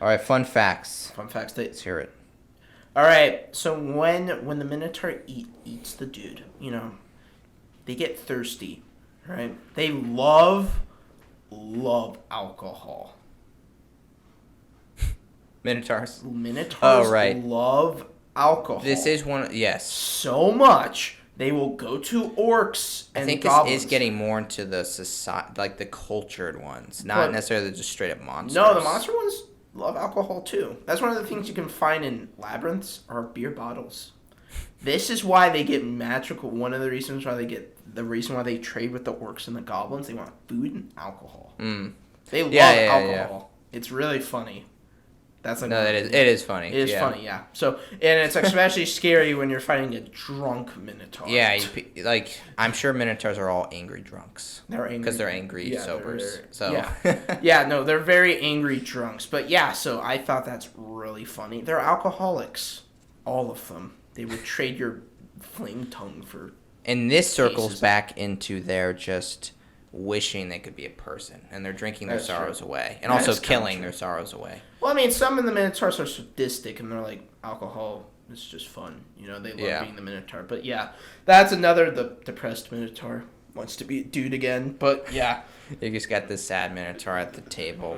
All right, fun facts. Fun facts. Let's hear it. All right. So when the Minotaur eats the dude, they get thirsty, right? They love alcohol. Minotaurs. Minotaurs right. love alcohol. This is yes. So much they will go to orcs and I think goblins. this is getting more into the society, like the cultured ones, not necessarily just straight up monsters. No, the monster ones love alcohol too. That's one of the things you can find in labyrinths are beer bottles. This is why they get magical. One of the reasons why they trade with the orcs and the goblins. They want food and alcohol. They love alcohol. Yeah. It's really funny. That's like it is funny. It is funny, yeah. So and it's especially scary when you're fighting a drunk Minotaur. Yeah, I'm sure Minotaurs are all angry drunks. They're angry because they're angry sobers. They're very angry drunks. But yeah, so I thought that's really funny. They're alcoholics, all of them. They would trade your flame tongue for. And this circles back into their just wishing they could be a person, and they're drinking their sorrows away, and also killing their sorrows away. Well, I mean, some of the Minotaurs are sadistic, and they're like, alcohol is just fun. They love being the Minotaur. But yeah, that's the depressed Minotaur. Wants to be a dude again, but yeah. You just got this sad Minotaur at the table.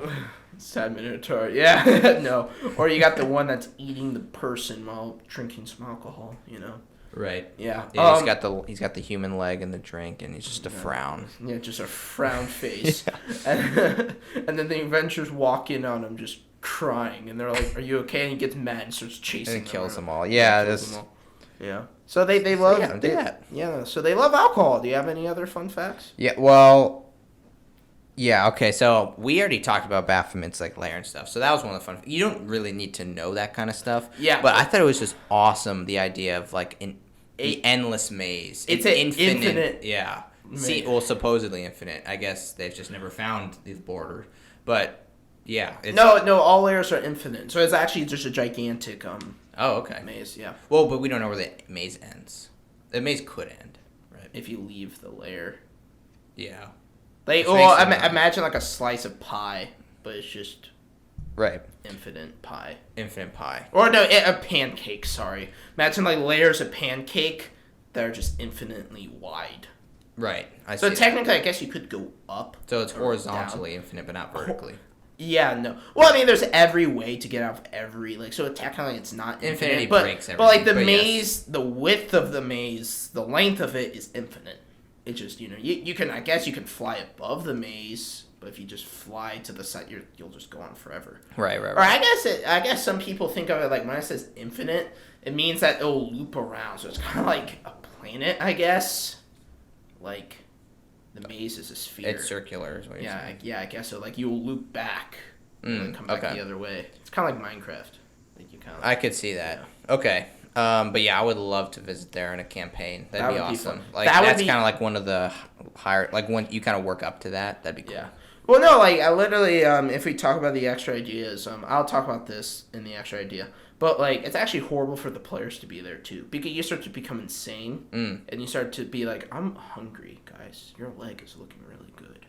Sad Minotaur, yeah. No. Or you got the one that's eating the person while drinking some alcohol, Right. Yeah. He's got the human leg in the drink, and he's just a frown. Yeah, just a frown face. and then the adventurers walk in on him just crying, and they're like, "Are you okay?" And he gets mad and starts chasing them. And kills them all. Yeah, Yeah. So they love that. Yeah. So they love alcohol. Do you have any other fun facts? Yeah. Well. Yeah, okay, so we already talked about Baphomet's lair and stuff, so that was one of the fun. You don't really need to know that kind of stuff. Yeah. But I thought it was just awesome, the idea of an endless maze. It's an infinite. Yeah. Supposedly infinite. I guess they've just never found the border. But yeah. No, all layers are infinite. So it's actually just a gigantic maze, yeah. Well, but we don't know where the maze ends. The maze could end, right? If you leave the layer. Yeah. Imagine a slice of pie, but it's just infinite pie. Infinite pie. Or no, a pancake, sorry. Imagine layers of pancake that are just infinitely wide. Right. So technically, I guess you could go up. So it's horizontally infinite, but not vertically. Yeah, no. Well, I mean, there's every way to get out of every so technically it's not infinity infinite, breaks everything. But the maze, the width of the maze, the length of it is infinite. It just, you can, I guess you can fly above the maze, but if you just fly to the side, you'll just go on forever. Right. Or I guess some people think of it when it says infinite, it means that it'll loop around. So it's kind of like a planet, I guess. The maze is a sphere. It's circular, is what you're saying. Yeah, I guess so. You'll loop back and come back the other way. It's kind of like Minecraft. I could see that. Yeah. Okay. But yeah, I would love to visit there in a campaign. That'd be awesome. That's kind of one of the higher, when you kind of work up to that. That'd be cool. Yeah. Well, no, I literally, if we talk about the extra ideas, I'll talk about this in the extra idea. But it's actually horrible for the players to be there too, because you start to become insane, and you start to be like, "I'm hungry, guys. Your leg is looking really good."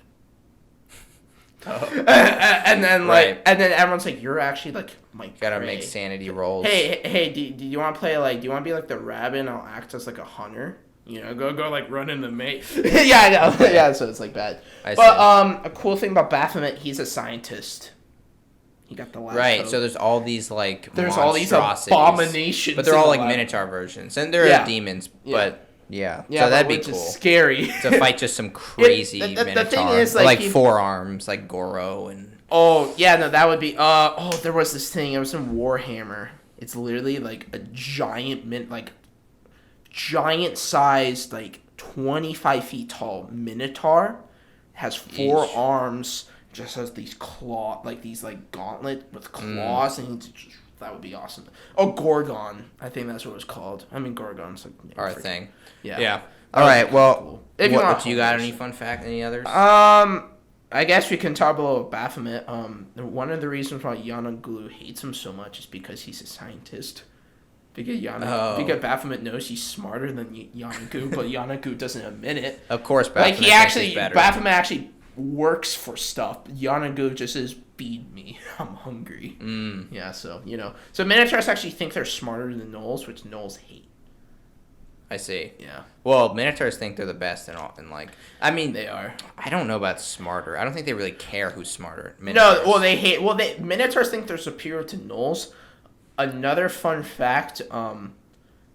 and then everyone's like, "You're actually my gotta make sanity rolls." Hey, do you want to play do you want to be the rabbit and I'll act as a hunter? Go run in the maze. Yeah, I know. Yeah, so it's bad. A cool thing about Baphomet, he's a scientist. He got the last hope. So there's all these there's all these abominations, but they're all Minotaur versions, and they're demons, but. Yeah, so that'd be cool. Scary to fight just some crazy Minotaur. The thing is, forearms, like Goro and. Oh yeah, no, that would be. There was this thing. It was in Warhammer. It's literally a giant giant-sized 25 feet tall Minotaur, has 4 arms, just has these gauntlet with claws, and that would be awesome. Oh, Gorgon. I think that's what it was called. I mean, Gorgon's our thing. Yeah. All right. Well, cool. Do you got any fun fact? Any others? I guess we can talk a little about Baphomet. One of the reasons why Yanaglu hates him so much is because he's a scientist. Because Baphomet knows he's smarter than Yanaglu, but Yanaglu doesn't admit it. Of course, Baphomet thinks he's better. Baphomet actually works for stuff. Yanaglu just is feed me. I'm hungry. Yeah, so, So Minotaurs actually think they're smarter than gnolls, which gnolls hate. I see. Yeah. Well, Minotaurs think they're the best They are. I don't know about smarter. I don't think they really care who's smarter. Minotaurs. No, Minotaurs think they're superior to gnolls. Another fun fact,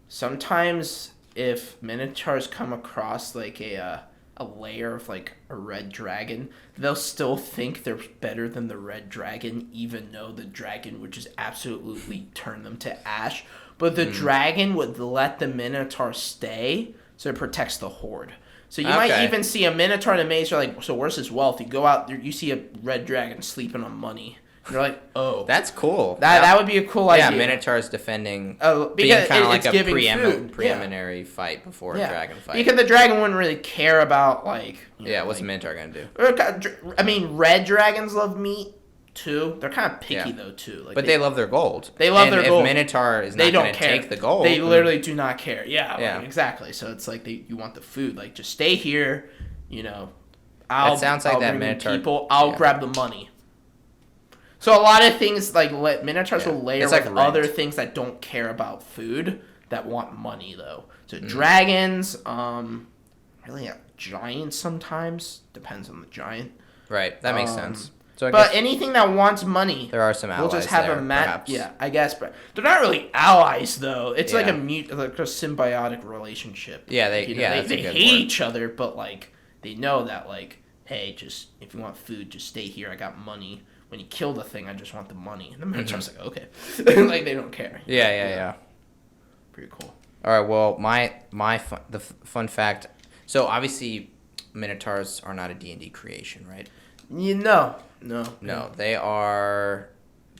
sometimes if Minotaurs come across like a layer of like a red dragon, they'll still think they're better than the red dragon, even though the dragon would just absolutely turn them to ash. But the dragon would let the Minotaur stay, so it protects the horde. So you might even see a Minotaur in a maze. You're like, so where's his wealth? You go out there, you see a red dragon sleeping on money. You're like, oh, that's cool. That would be a cool idea. Yeah, Minotaurs defending, because being kind of like a food. preliminary fight before a dragon fight. Because the dragon wouldn't really care about what's the Minotaur gonna do? I mean, red dragons love meat too. They're kind of picky though too. But they love their gold. They love their gold. If Minotaur is not going to take the gold, they literally do not care. Yeah. Exactly. So it's like you want the food. Like, just stay here. I'll bring Minotaur people. I'll grab the money. So a lot of things like Minotaurs will layer with other things that don't care about food that want money though. So dragons, really giants sometimes, depends on the giant. Right, that makes sense. So anything that wants money, there are some allies. We'll just have there, a match. perhaps. Yeah, I guess, but they're not really allies though. It's like a symbiotic relationship. Yeah, they hate each other, but like they know that hey, just if you want food, just stay here. I got money. When you kill the thing, I just want the money. And the Minotaur's like, okay, they don't care. Yeah. Pretty cool. All right, well, the fun fact. So obviously, Minotaurs are not a D&D creation, right? No. They are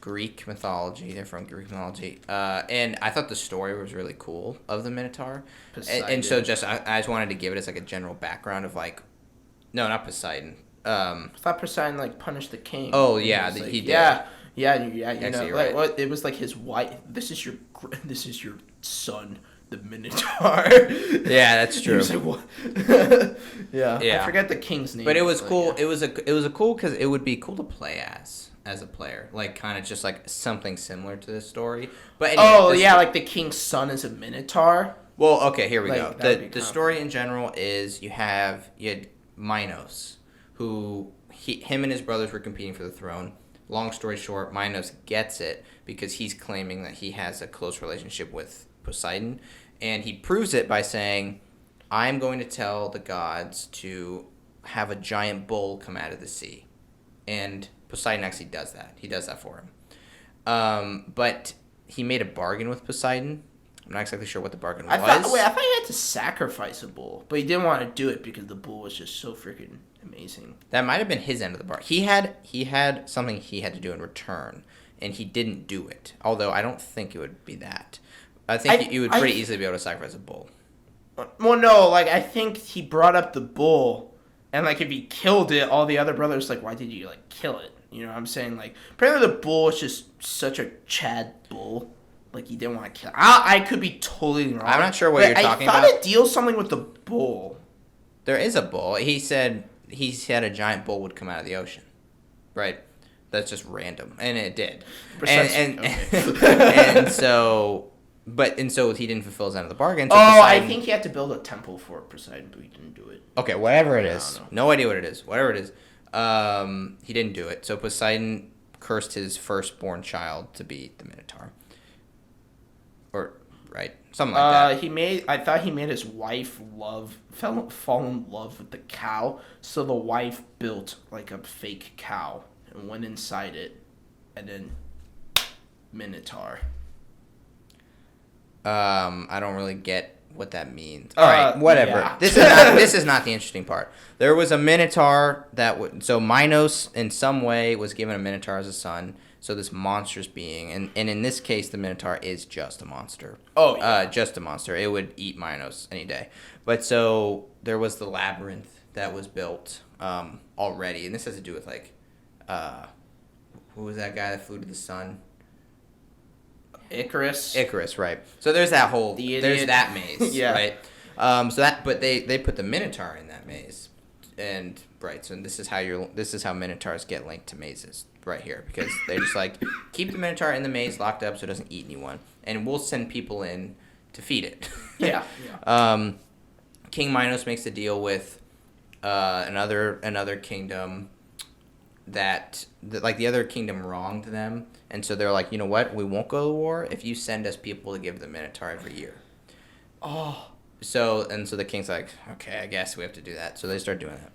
Greek mythology. They're from Greek mythology. And I thought the story was really cool of the Minotaur. And so I just wanted to give it as like a general background of no, not Poseidon. I thought Poseidon punished the king. Oh yeah, he did. Yeah. Actually, you're right. It was like his wife. This is your son, the Minotaur. Yeah, that's true. He was like, what? yeah. I forget the king's name. But it was cool. Yeah. It was a cool because it would be cool to play as a player, kind of just something similar to this story. But anyway, the king's son is a Minotaur. Well, okay, here we go. The story in general is you had Minos, who him and his brothers were competing for the throne. Long story short, Minos gets it because he's claiming that he has a close relationship with Poseidon, and he proves it by saying, I'm going to tell the gods to have a giant bull come out of the sea. And Poseidon actually does that. He does that for him. But he made a bargain with Poseidon. I'm not exactly sure what the bargain was. I thought he had to sacrifice a bull, but he didn't want to do it because the bull was just so freaking amazing. That might have been his end of the bargain. He had something he had to do in return, and he didn't do it. Although I don't think it would be that. I think you would pretty easily be able to sacrifice a bull. Well, no, I think he brought up the bull, and if he killed it, all the other brothers why did you kill it? You know what I'm saying? Apparently the bull is just such a Chad bull. He didn't want to kill. I could be totally wrong. I'm not sure what you're talking about. I thought it deals something with the bull. There is a bull. He said a giant bull would come out of the ocean. Right. That's just random, and it did. And so he didn't fulfill his end of the bargain. So I think he had to build a temple for Poseidon, but he didn't do it. Okay, whatever it is. No idea what it is. Whatever it is. He didn't do it. So Poseidon cursed his firstborn child to be the Minotaur. Right, something like that. I thought he made his wife fall in love with the cow, so the wife built a fake cow and went inside it, and then Minotaur. I don't really get what that means. All right, whatever. Yeah. This is not the interesting part. There was a Minotaur so Minos in some way was given a Minotaur as a son. So this monstrous being, and in this case, the Minotaur is just a monster. Oh, yeah. Just a monster. It would eat Minos any day. But so there was the labyrinth that was built already, and this has to do with who was that guy that flew to the sun? Icarus, right. So there's that there's that maze, yeah. Right? But they put the Minotaur in that maze, and right. So this is how Minotaurs get linked to mazes. right here because they're just like, keep the Minotaur in the maze locked up so it doesn't eat anyone, and we'll send people in to feed it. Yeah. King Minos makes a deal with another kingdom that the other kingdom wronged them, and so they're like, you know what, we won't go to war if you send us people to give the Minotaur every year. Oh. So the king's like, okay, I guess we have to do that. So they start doing that.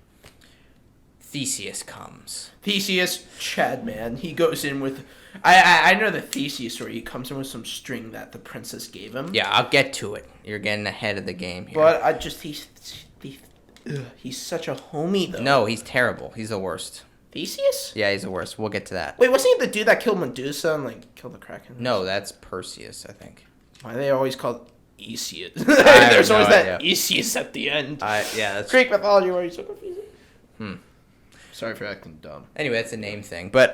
Theseus comes. Chad, man. He goes in with... I know the Theseus story. He comes in with some string that the princess gave him. Yeah, I'll get to it. You're getting ahead of the game here. But he's such a homie, though. No, he's terrible. He's the worst. Theseus? Yeah, he's the worst. We'll get to that. Wait, wasn't he the dude that killed Medusa and, killed the Kraken? No, that's Perseus, I think. Why are they always called Theseus? There's always that Theseus at the end. Yeah, that's... Greek mythology where he's so confusing. Sorry for acting dumb. Anyway, that's a name thing. But,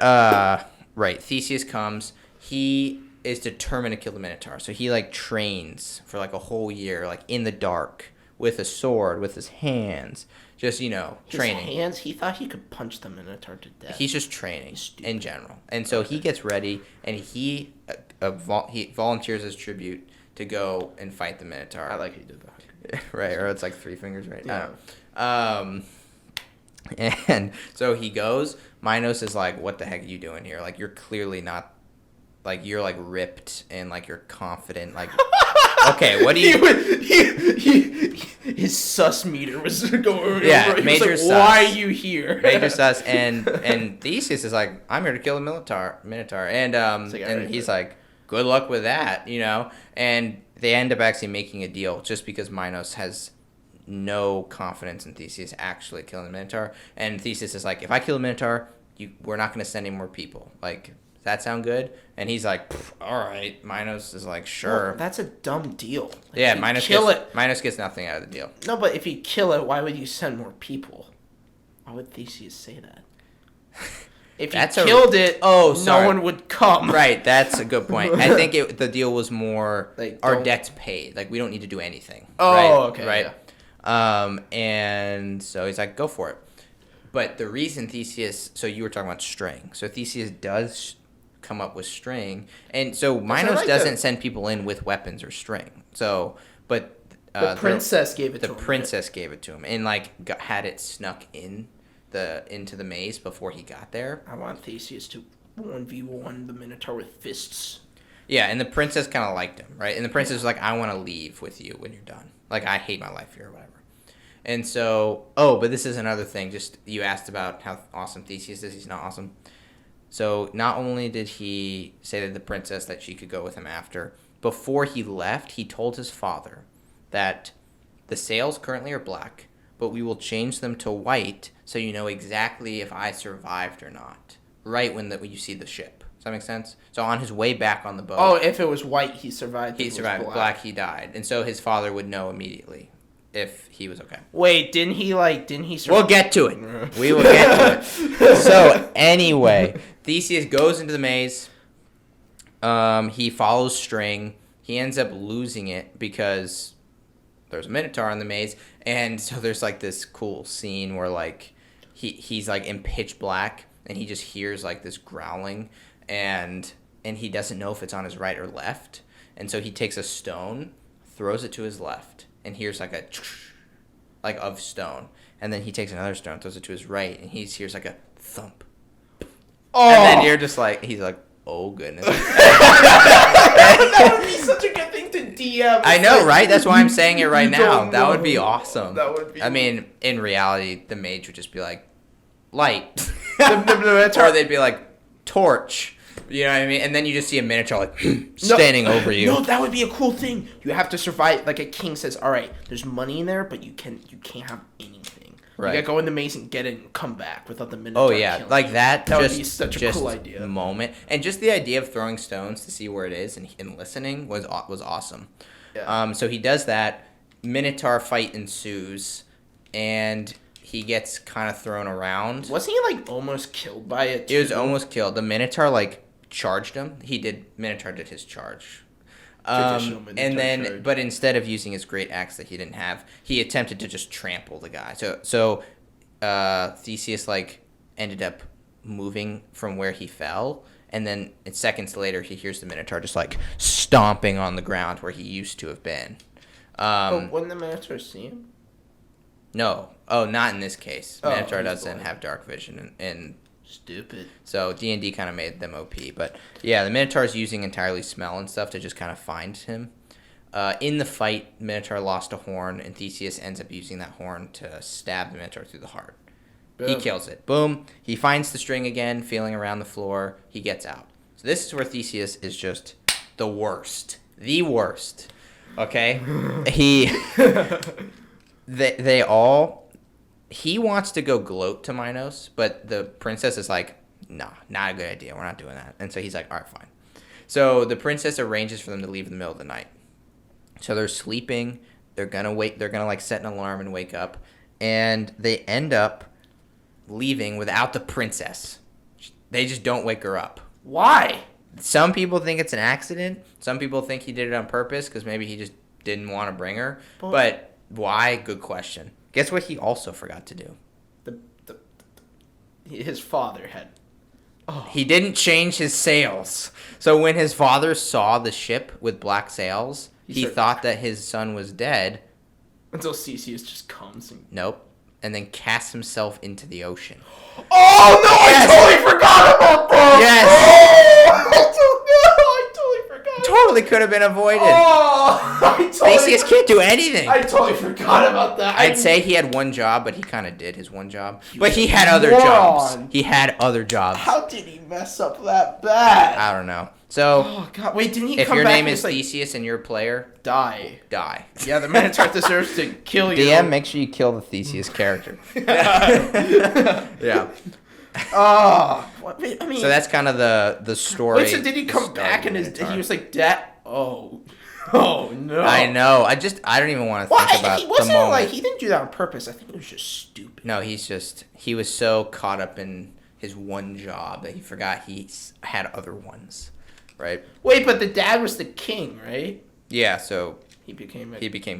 right, Theseus comes. He is determined to kill the Minotaur. So he, trains for, a whole year, in the dark, with a sword, with his hands. Just, training. His hands? He thought he could punch the Minotaur to death. He's just training in general. And so he gets ready, and he volunteers as tribute to go and fight the Minotaur. I like how you did that. Right, or it's 3 fingers, right? Yeah. And so he goes. Minos is like, what the heck are you doing here? You're clearly not, you're, ripped and, you're confident. Okay, what do you... His sus meter was going yeah, over. major was sus. Why are you here? Major sus. And Theseus is like, I'm here to kill the Minotaur. And he's like, good luck with that, And they end up actually making a deal just because Minos has no confidence in Theseus actually killing the Minotaur. And Theseus is like, if I kill the Minotaur, we're not going to send any more people. Does that sound good? And he's like, all right. Minos is like, sure. Well, that's a dumb deal. Yeah, Minos gets nothing out of the deal. No, but if you kill it, why would you send more people? Why would Theseus say that? If you killed it, no one would come. Right, that's a good point. I think the deal was more, our debt's paid. We don't need to do anything. Oh, right? Okay. Right? Yeah. And so he's like, go for it. But the reason Theseus... So you were talking about string. So Theseus does come up with string. And so Minos doesn't send people in with weapons or string. So, but... the princess gave it to him. The princess gave it to him. And, had it snuck into the maze before he got there. I want Theseus to 1v1 the Minotaur with fists. Yeah, and the princess kind of liked him, right? And the princess was like, I want to leave with you when you're done. I hate my life here or whatever. And so, but this is another thing. Just, you asked about how awesome Theseus is. He's not awesome. So, not only did he say to the princess that she could go with him after, before he left, he told his father that the sails currently are black, but we will change them to white so you know exactly if I survived or not. Right when you see the ship. Does that make sense? So on his way back on the boat... Oh, if it was white, he survived. He survived. Black, he died. And so his father would know immediately if he was okay. Wait, didn't he survive? We'll get to it. We will get to it. So anyway, Theseus goes into the maze. He follows string. He ends up losing it because there's a Minotaur in the maze. And so there's this cool scene where he's in pitch black and he just hears this growling and he doesn't know if it's on his right or left. And so he takes a stone, throws it to his left, and hears a of stone. And then he takes another stone, throws it to his right, and he hears a thump. Oh! And then you're just he's like, oh goodness. That would be such a good thing to DM. I know, right? That's why I'm saying it right now. That would be awesome. That would be. I mean, in reality, the mage would just be like, light. the or they'd be like, torch. You know what I mean? And then you just see a Minotaur standing over you. No, that would be a cool thing. You have to survive. A king says, all right, there's money in there, but you can't have anything. Right. You gotta go in the maze and get it and come back without the Minotaur. Oh yeah, that would be such a cool idea. Moment, and just the idea of throwing stones to see where it is and listening was awesome. Yeah. So he does that. Minotaur fight ensues, and he gets kind of thrown around. Wasn't he almost killed by it? He was almost killed. The Minotaur charged him. Minotaur did his charge. And then, charge. But instead of using his great axe that he didn't have, he attempted to just trample the guy. So Theseus ended up moving from where he fell. And then seconds later, he hears the Minotaur just like stomping on the ground where he used to have been. But wouldn't the Minotaur see him? No. Oh, not in this case. Minotaur doesn't have dark vision. And stupid. So D&D kind of made them OP. But yeah, the Minotaur's using entirely smell and stuff to just kind of find him. In the fight, Minotaur lost a horn, and Theseus ends up using that horn to stab the Minotaur through the heart. Boom. He kills it. Boom. He finds the string again, feeling around the floor. He gets out. So this is where Theseus is just the worst. The worst. Okay? They all... He wants to go gloat to Minos, but the princess is like, nah, not a good idea. We're not doing that. And so he's like, all right, fine. So the princess arranges for them to leave in the middle of the night. So they're sleeping. They're gonna wake. They're gonna like set an alarm and wake up, and they end up leaving without the princess. They just don't wake her up. Why? Some people think it's an accident. Some people think he did it on purpose because maybe he just didn't want to bring her. But why? Good question. Guess what he also forgot to do? His father had. Oh. He didn't change his sails. So when his father saw the ship with black sails, he thought that his son was dead. Until Theseus just comes and... Nope. And then casts himself into the ocean. Oh, no! Yes. I totally forgot about that! Yes! I totally forgot. Totally could have been avoided. Oh! Theseus can't do anything. I totally forgot about that. I'd say he had one job, but he kind of did his one job. But he had other jobs. He had other jobs. How did he mess up that bad? I don't know. So, oh God! Wait, didn't he? If come your back name is Theseus and you're a player, die. Yeah, the Minotaur deserves to kill you. DM, make sure you kill the Theseus character. Yeah. Oh, I mean. So that's kind of the story. Wait, so did he come back and he was like, "Dad, oh no." I know. I don't even want to think about he wasn't the moment. like he didn't do that on purpose. I think it was just stupid. No, he was so caught up in his one job that he forgot he had other ones. Right. Wait, but the dad was the king, right? Yeah, so he became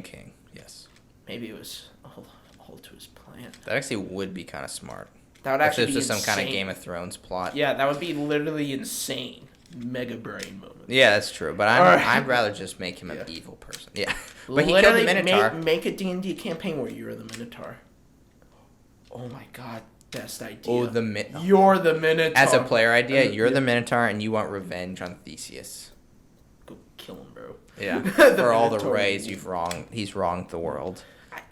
king. Yes. Maybe it was all to his plan. That actually would be kind of smart. That would actually be just insane. Some kind of Game of Thrones plot. Yeah, that would be literally insane. Mega brain moment. Yeah, that's true. But I'd rather just make him an evil person. Yeah. But he killed the Minotaur. Make a D&D campaign where you're the Minotaur. Oh my God. Best idea. Oh, you're the Minotaur. As a player idea, you're the Minotaur, and you want revenge on Theseus. Go kill him, bro. Yeah, for all the ways he's wronged the world.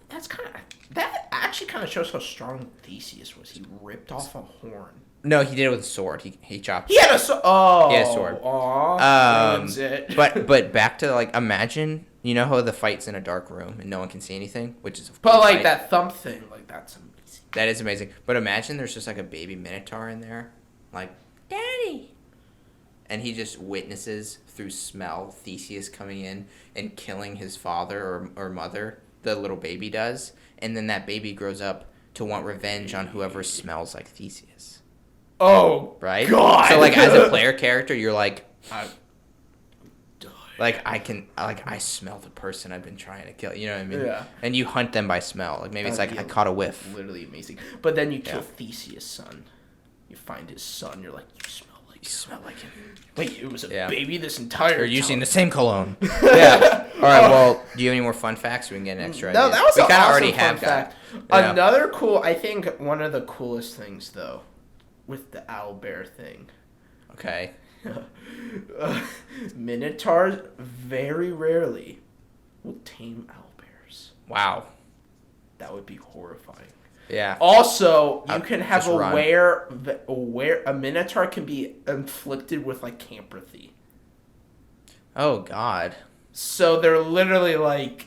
That actually kind of shows how strong Theseus was. He ripped off a horn. No, he did it with a sword. He chopped. He had a sword. Oh, he had a sword. Ruins it. but back to like imagine how the fight's in a dark room and no one can see anything, which is. But like that thump thing, like that's amazing. That is amazing. But imagine there's just like a baby Minotaur in there, like, Daddy. And he just witnesses through smell Theseus coming in and killing his father or mother, the little baby does. And then that baby grows up to want revenge on whoever smells like Theseus. Oh, right? God. So, like, as a player character, you're like, I smell the person I've been trying to kill. You know what I mean? Yeah. And you hunt them by smell. Like maybe it's like I caught a whiff. Literally amazing. But then you kill Theseus' son. You find his son. You're like, you smell like him. Wait, it was a baby this entire time. You're using the same cologne. Yeah. All right. Well, do you have any more fun facts? We can get an extra. No, idea. that was we an kind of awesome already fun have fact. Yeah. Another cool. I think one of the coolest things though, with the owlbear thing. Okay. Minotaurs very rarely will tame owlbears. Wow. That would be horrifying. Yeah. Also, you can have a Minotaur can be inflicted with like campathy. Oh God. So they're literally like,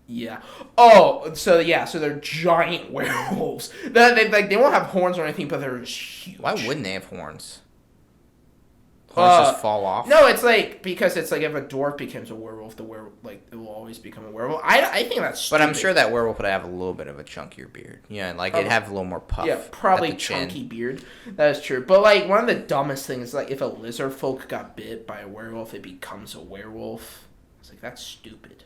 yeah. Oh, so they're giant werewolves. They won't have horns or anything, but they're just huge. Why wouldn't they have horns? Horns just fall off? No, it's like because it's like if a dwarf becomes a werewolf, the werewolf it will always become a werewolf. I think that's stupid. But I'm sure that werewolf would have a little bit of a chunkier beard. Yeah, like it'd have a little more puff. Yeah, probably chunky beard. That is true. But like one of the dumbest things is like if a lizard folk got bit by a werewolf, it becomes a werewolf. It's like that's stupid.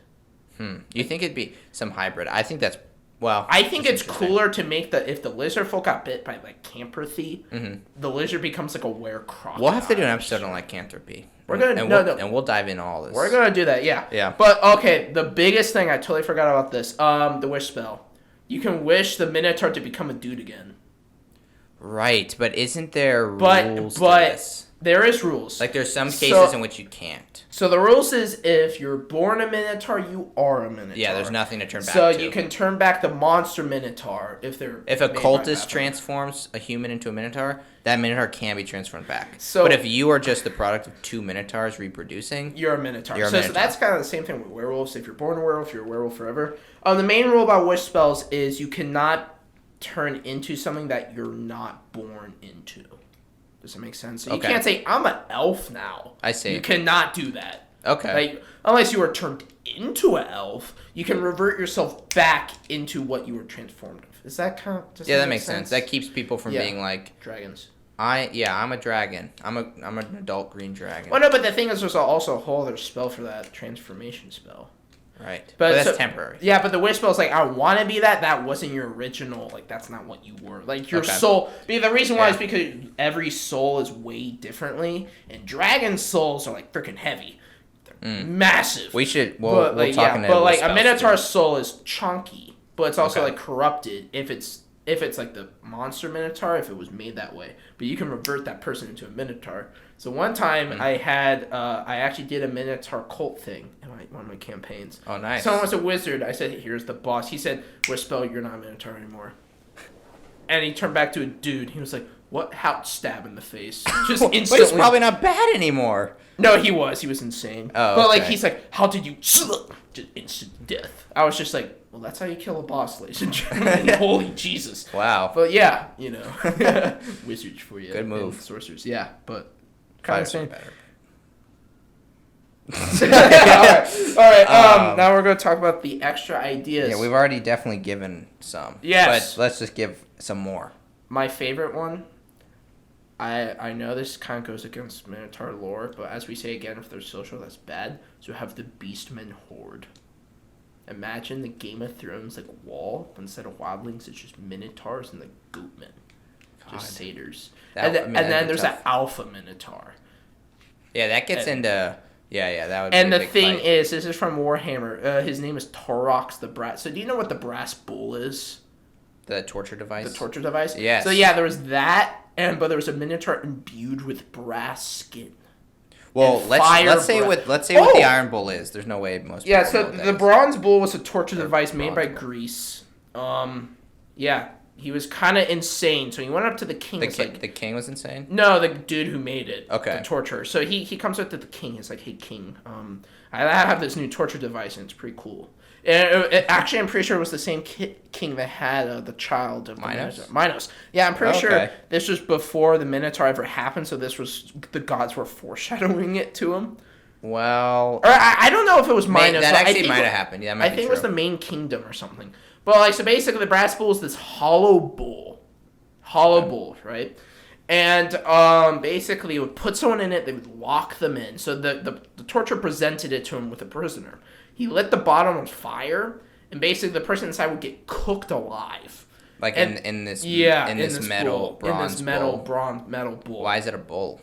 You think it'd be some hybrid? I think that's Well, I think it's cooler to make if the lizard folk got bit by lycanthropy, the lizard becomes like a were-crocodile. We'll have to do an episode on lycanthropy. And we'll dive into all this. We're gonna do that, yeah. Yeah. But okay, the biggest thing I totally forgot about this. The wish spell. You can wish the Minotaur to become a dude again. Right, but isn't there rules to this? There is rules. Like there's some cases in which you can't. So the rules is if you're born a Minotaur, you are a Minotaur. Yeah, there's nothing to turn back to. So you can turn back the monster Minotaur if a cultist transforms a human into a Minotaur, that Minotaur can be transformed back. But if you are just the product of two Minotaurs reproducing, you're a Minotaur. So that's kind of the same thing with werewolves. If you're born a werewolf, you're a werewolf forever. The main rule about wish spells is you cannot turn into something that you're not born into. Does it make sense? So you can't say, I'm an elf now. I see. You cannot do that. Okay. Like, unless you were turned into an elf, you can revert yourself back into what you were transformed of. Is that kind of... that makes sense. That keeps people from being like... Dragons. I'm a dragon. I'm an adult green dragon. Well, no, but the thing is there's also a whole other spell for that transformation spell. Right. But that's temporary. Yeah, but the wish spell is like, I want to be that. That wasn't your original. Like, that's not what you were. Like, your soul. The reason why is because every soul is weighed differently. And dragon souls are, like, freaking heavy. They're massive. We'll talk about but, like, a Minotaur's soul is chunky. But it's also, like, corrupted if it's like the monster Minotaur, if it was made that way. But you can revert that person into a Minotaur. So one time I actually did a Minotaur cult thing in one of my campaigns. Oh, nice. Someone was a wizard. I said, here's the boss. He said, wish spell, you're not a Minotaur anymore. And he turned back to a dude. He was like, what? How? Stab in the face. Just instantly. But he's probably not bad anymore. No, he was. He was insane. Oh, but, like, he's like, how did you... Just instant death. I was just like, well, that's how you kill a boss, ladies and gentlemen. Holy Jesus. Wow. But, yeah, you know. Wizards for you. Good move. Sorcerers, yeah. But... kind of better. All right. Now we're going to talk about the extra ideas. Yeah, we've already definitely given some. Yes. But let's just give some more. My favorite one, I know this kind of goes against Minotaur lore, but as we say again, if they're social, that's bad. So we have the Beastmen Horde. Imagine the Game of Thrones like wall, but instead of wildlings, it's just Minotaurs and the Goatmen. Just satyrs. And then there's that Alpha Minotaur. Yeah, that gets into... Yeah, that would be a big fight. And the thing is, this is from Warhammer. His name is Taurox the Brass. So do you know what the brass bull is? The torture device? The torture device? Yes. So yeah, there was that, but there was a Minotaur imbued with brass skin. Well, let's say what the Iron Bull is. There's no way most people know the Bronze Bull was a torture device made by Greece. Yeah. He was kind of insane, so he went up to the king. The king was insane? No, the dude who made it. Okay. The torturer. So he comes up to the king. He's like, hey, king, I have this new torture device, and it's pretty cool. Actually, I'm pretty sure it was the same king that had the child of Minos? Minos. Yeah, I'm pretty sure this was before the Minotaur ever happened, so this was... The gods were foreshadowing it to him. Well... Or I don't know if it was Minos. That actually might have happened. Yeah, I think it was the main kingdom or something. But, like, so basically the brass bull is this hollow bull. Bull, right? And basically it would put someone in it, they would lock them in. So the torturer presented it to him with a prisoner. He lit the bottom on fire, and basically the person inside would get cooked alive. Like in this metal bull. Why is it a bull?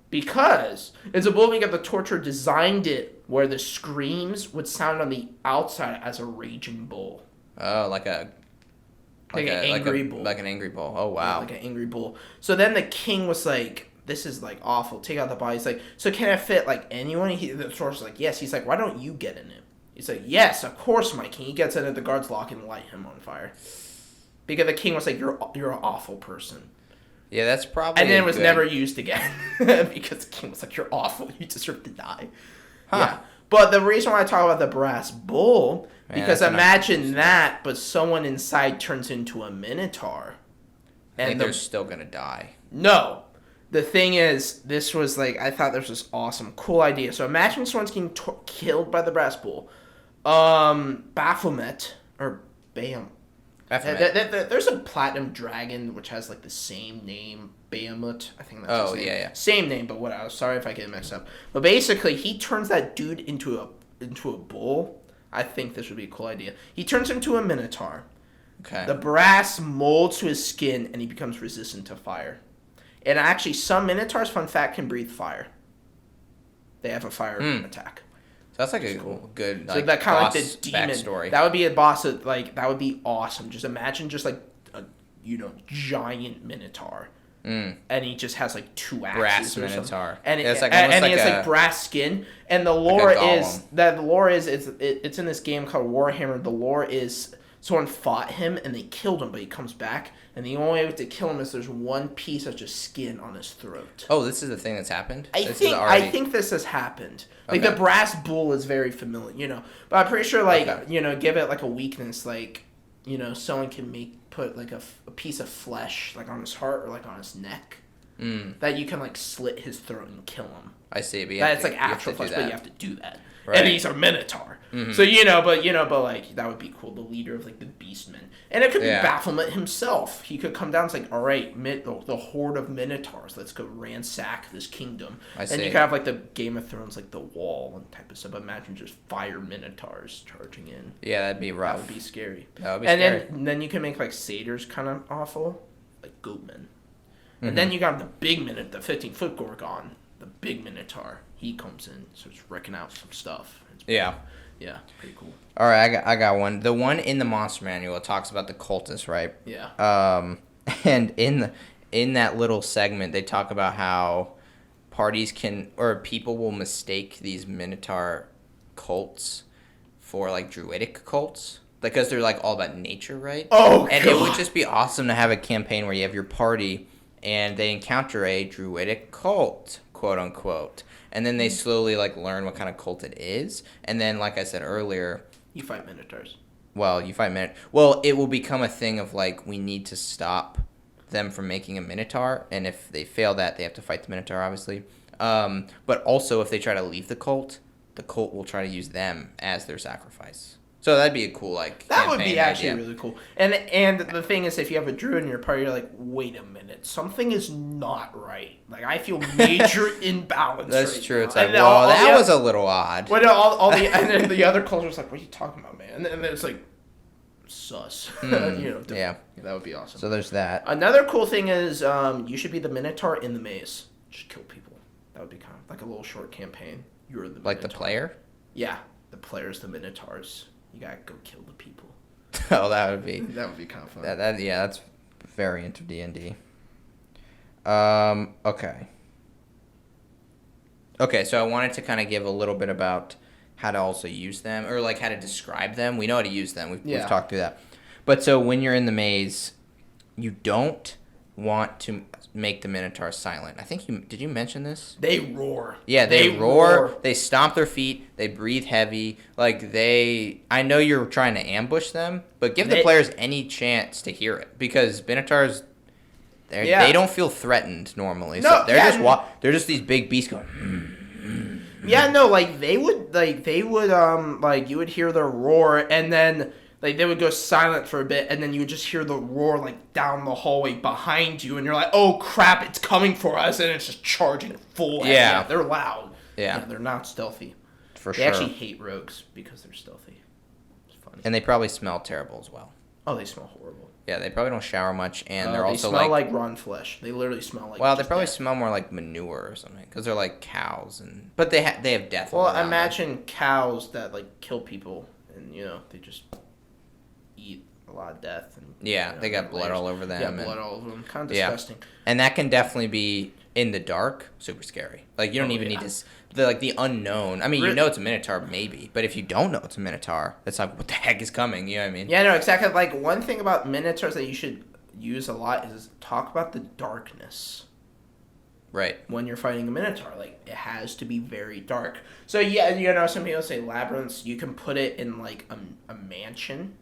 Because it's a bull because the torturer designed it where the screams would sound on the outside as a raging bull. Oh, like an angry bull. Like an angry bull. Oh, wow. Yeah, like an angry bull. So then the king was like, this is like awful. Take out the body. He's like, so can it fit like anyone? The torturer's like, yes. He's like, why don't you get in it? He's like, yes, of course, my king. He gets in it. The guards lock and light him on fire. Because the king was like, you're an awful person. Yeah, that's probably. And then it was never used again because the king was like, "You're awful. You deserve to die." Huh. Yeah, but the reason why I talk about the brass bull because imagine that, but someone inside turns into a Minotaur, and they're still gonna die. No, the thing is, this was like I thought this was awesome, cool idea. So imagine someone's getting killed by the brass bull, Baphomet or Bam. There's a platinum dragon which has like the same name, Bahamut. I think that's his name. Yeah. Same name, but whatever. Sorry if I get it mixed up. But basically, he turns that dude into a bull. I think this would be a cool idea. He turns into a Minotaur. Okay. The brass molds to his skin, and he becomes resistant to fire. And actually, some Minotaurs, fun fact, can breathe fire. They have a fire attack. So that's like a good like, so that kind of like the demon backstory. That would be a boss of, like, that would be awesome. Just imagine just like a giant Minotaur. And he just has like 2 axes. Brass or Minotaur. Something. And it's like and he has like brass skin. And the lore is it's in this game called Warhammer. The lore is someone fought him and they killed him, but he comes back. And the only way to kill him is there's one piece of just skin on his throat. Oh, this is the thing that's happened? I think this has happened. Like, the brass bull is very familiar, But I'm pretty sure, like, give it, like, a weakness. Like, someone can put, like, a piece of flesh, like, on his heart or, like, on his neck. That you can, like, slit his throat and kill him. I see. But That's, like, actual flesh, but you have to do that. Right. And he's a Minotaur. Mm-hmm. So, but like, that would be cool. The leader of, like, the Beastmen. And it could be Baphomet himself. He could come down and say, all right, the horde of Minotaurs, let's go ransack this kingdom. And you could have, like, the Game of Thrones, like, the wall and type of stuff. Imagine just fire Minotaurs charging in. Yeah, that'd be rough. That would be scary. That would be scary. Then you can make, like, satyrs kind of awful. Like, goatmen. And then you got the big the 15-foot Gorgon. The big Minotaur. He comes in, starts wrecking out some stuff. Yeah, pretty cool. All right, I got one. The one in the monster manual talks about the cultists, right? Yeah. And in that little segment, they talk about how people will mistake these Minotaur cults for like druidic cults because they're like all about nature, right? Oh, and God. It would just be awesome to have a campaign where you have your party and they encounter a druidic cult, quote unquote. And then they slowly, like, learn what kind of cult it is. And then, like I said earlier... You fight Minotaurs. Well, it will become a thing of, like, we need to stop them from making a Minotaur. And if they fail that, they have to fight the Minotaur, obviously. But also, if they try to leave the cult will try to use them as their sacrifice. So that'd be a cool, like, that would be actually idea. really cool. And the thing is, if you have a druid in your party, you're like, wait a minute, something is not right. Like, I feel major imbalance. That's right true. now. It's like, well, that was a little odd. Well, and then the other culture's like, what are you talking about, man? And then it's like, sus. Yeah, that would be awesome. So there's that. Another cool thing is, you should be the Minotaur in the maze. Just kill people. That would be kind of like a little short campaign. You're the Minotaur. Like the player? Yeah, the player's the Minotaurs. You gotta go kill the people. Oh, that would be kind of fun. That's very into D&D. Okay. Okay, so I wanted to kind of give a little bit about how to also use them, or like how to describe them. We know how to use them. We've talked through that. But so when you're in the maze, you don't want to make the Minotaur silent. I think did you mention this? They roar. Yeah, they roar. They stomp their feet. They breathe heavy. Like I know you're trying to ambush them, but give the players any chance to hear it because Minotaurs, they don't feel threatened normally. No, so they're just these big beasts going. Yeah, no, like you would hear the roar and then. Like, they would go silent for a bit, and then you would just hear the roar, like, down the hallway behind you, and you're like, oh, crap, it's coming for us, and it's just charging full. Yeah. They're loud. Yeah. They're not stealthy. For they sure. They actually hate rogues because they're stealthy. It's funny. And they probably smell terrible as well. Oh, they smell horrible. Yeah, they probably don't shower much, and they're also they smell like rotten flesh. They literally smell like. Well, they probably smell more like manure or something because they're like cows, but they have death. Well, imagine cows that like kill people, and they just eat a lot of death. And they got blood all over them. Yeah, blood all over them. Kind of disgusting. And that can definitely be in the dark, super scary. Like you don't even need to. The unknown. I mean, it's a Minotaur, maybe, but if you don't know it's a Minotaur, it's like, what the heck is coming? You know what I mean? Yeah, no, exactly. Like, one thing about Minotaurs that you should use a lot is talk about the darkness. Right. When you're fighting a Minotaur, like, it has to be very dark. So, yeah, some people say labyrinths, you can put it in, like, a mansion.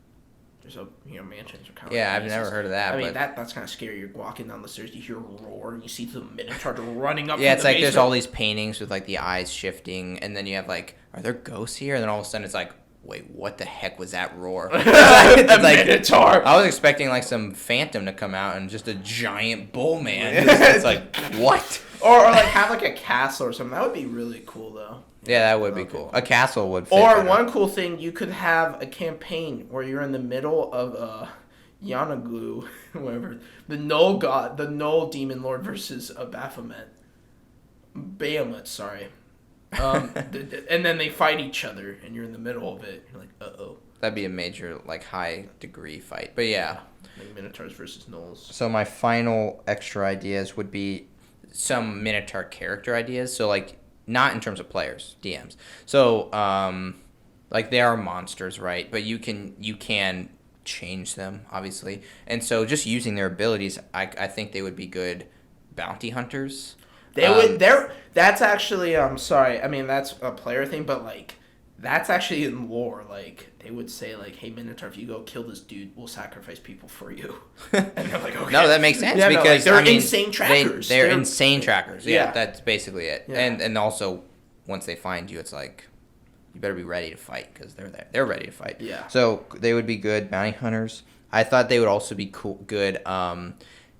There's mansions are kind of I've never heard of that. I mean, that's kind of scary. You're walking down the stairs, you hear a roar, and you see the Minotaur running up. Yeah, it's like there's all these paintings with like the eyes shifting, and then you have like, are there ghosts here? And then all of a sudden it's like, wait, what the heck was that roar? It's like, Minotaur. I was expecting like some phantom to come out and just a giant bull man. It's like, what? or like have like a castle or something. That would be really cool though. Yeah, that would be cool. A castle would fit Or better. one cool thing, you could have a campaign where you're in the middle of Yanaglu, whatever, the Null God, the Null Demon Lord versus Bahamut, sorry. And then they fight each other, and you're in the middle of it. You're like, uh-oh. That'd be a major, like, high-degree fight. But yeah. Like Minotaurs versus Gnolls. So my final extra ideas would be some Minotaur character ideas. So, like, not in terms of players, DMs. So, like, they are monsters, right? But you can change them, obviously. And so just using their abilities, I think they would be good bounty hunters. That's actually sorry, I mean that's a player thing, but like that's actually in lore. Like they would say like, hey Minotaur, if you go kill this dude, we'll sacrifice people for you. And they're like, okay. No, that makes sense because they're insane trackers. They're insane trackers. Yeah, that's basically it. Yeah. And also once they find you, it's like you better be ready to fight because they're there. They're ready to fight. Yeah. So they would be good bounty hunters. I thought they would also be good.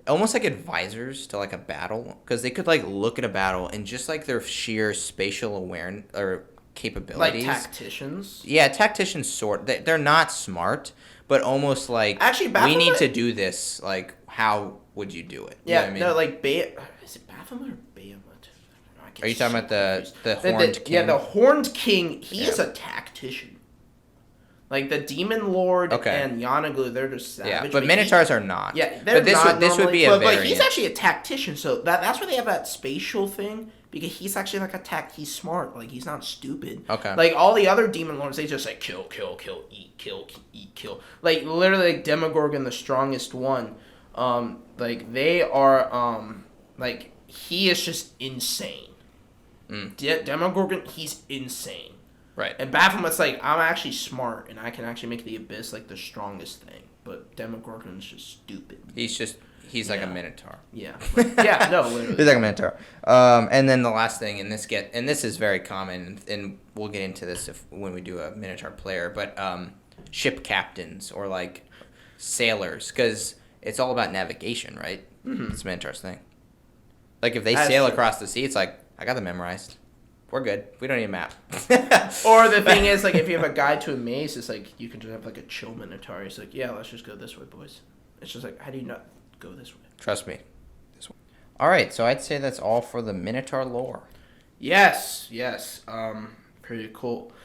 Almost like advisors to like a battle because they could like look at a battle and just like their sheer spatial awareness or capabilities. Like tacticians. Yeah, tacticians they're not smart, but almost like actually we need to do this. Like, how would you do it? Yeah, you know what I mean? No, like is it Baphomet or Bahamut? Are you talking about the horned king? Yeah, the horned king. He is a tactician. Like the Demon Lord and Yanaglu, they're just savage. Yeah, but Minotaurs are not. Yeah, they're but this would be a variant. But he's actually a tactician, so that's why they have that spatial thing. Because he's actually like he's smart. Like he's not stupid. Okay. Like all the other Demon Lords, they just like kill, eat, kill. Like literally, like Demogorgon, the strongest one. Like they are like he is just insane. Demogorgon, he's insane. Right. And Baphomet's like, I'm actually smart, and I can actually make the Abyss, like, the strongest thing. But Demogorgon's just stupid. He's like a Minotaur. Yeah. Yeah, no, literally. He's like a Minotaur. And then the last thing, and this is very common, and we'll get into this when we do a Minotaur player, but ship captains or, like, sailors, because it's all about navigation, right? Mm-hmm. It's Minotaur's thing. Like, if they sail across the sea, it's like, I got them memorized. We're good. We don't need a map. Or the thing is, like, if you have a guide to a maze, it's like, you can just have, like, a chill Minotaur. It's like, yeah, let's just go this way, boys. It's just like, how do you not go this way? Trust me. This way. All right, so I'd say that's all for the Minotaur lore. Yes. Pretty cool.